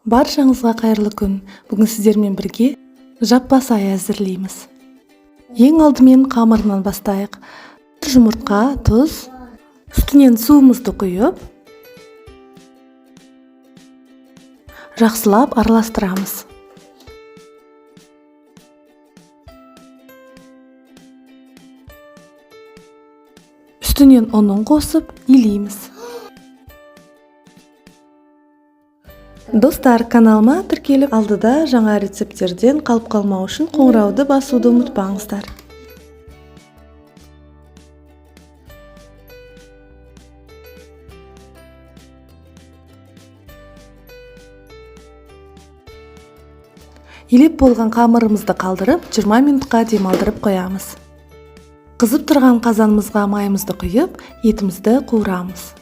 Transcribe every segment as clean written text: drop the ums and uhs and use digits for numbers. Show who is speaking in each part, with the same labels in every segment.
Speaker 1: Баршаңызға қайырлы күн. Бүгін сіздермен бірге жаппа сай әзірлейміз. Ең алдымен қамырынан бастайық. Жұмыртқа, тұз, үстінен суымызды құйып, жақсылап араластырамыз. Үстінен ұнын қосып, илейміз. Достар, каналыма тіркеліп алдыда жаңа рецепттерден қалып қалмау үшін қоңырауды басуды ұмытпаңыздар. Илеп болған қамырымызды қалдырып, 20 минутқа демалдырып қоямыз. Қызып тұрған қазанымызға майымызды құйып, етімізді қуырамыз.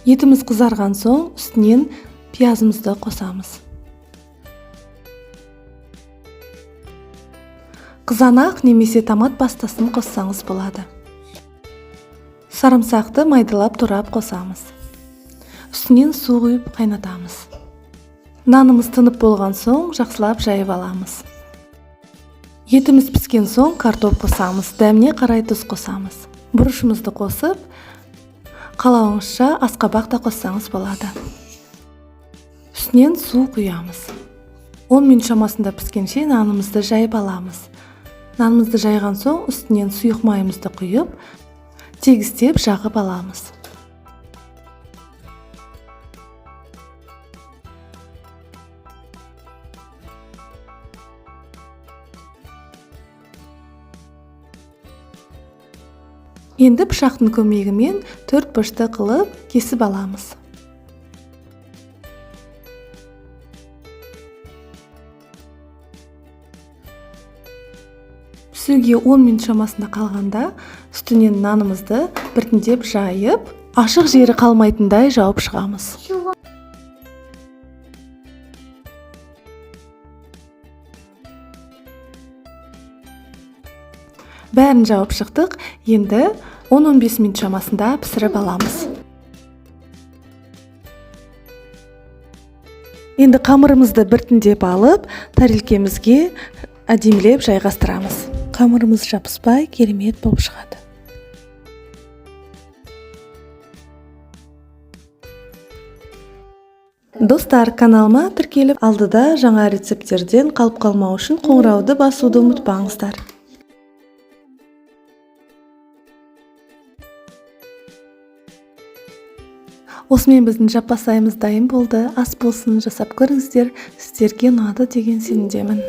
Speaker 1: Етіміз қызарған соң, үстінен пиязымызды қосамыз. Қызанақ немесе томат пастасын қоссаңыз болады. Сарымсақты майдалап турап қосамыз. Үстінен су құйып қайнатамыз. Нанымыз тынып болған соң, жақсылап жайып аламыз. Етіміз піскен соң, картоп қосамыз. Дәміне қарай тұз қосамыз. Бұрышымызды қосып, қалауыңызша асқабақ та қоссаңыз болады. Үстінен су құямыз. 10 минут шамасында піскенше нанымызды жайып аламыз. Нанымызды жайған соң, үстінен сұйық майымызды құйып, тегістеп жағып аламыз. Енді пышақтың көмегімен 4 бұрышты қылып кесіп аламыз. Пісуге 10 минут шамасында қалғанда үстінен нанымызды біртіндеп жайып, ашық жері қалмайтындай жауып шығамыз. Бәрін жауып шықтық, енді 10-15 минут шамасында пісіріп аламыз. Енді қамырымызды біртіндеп алып, тарелкемізге әдемілеп жайғастырамыз. Қамырымыз жабыспай, керемет болып шығады. Достар, каналыма тіркеліп алдыда жаңа рецепттерден қалып қалмау үшін қоңырауды басуды ұмытпаңыздар. Осымен біздің жаппа сайымыз дайын болды. Ас болсын, жасап көріңіздер. Сіздерге ұнады деген сенімдемін.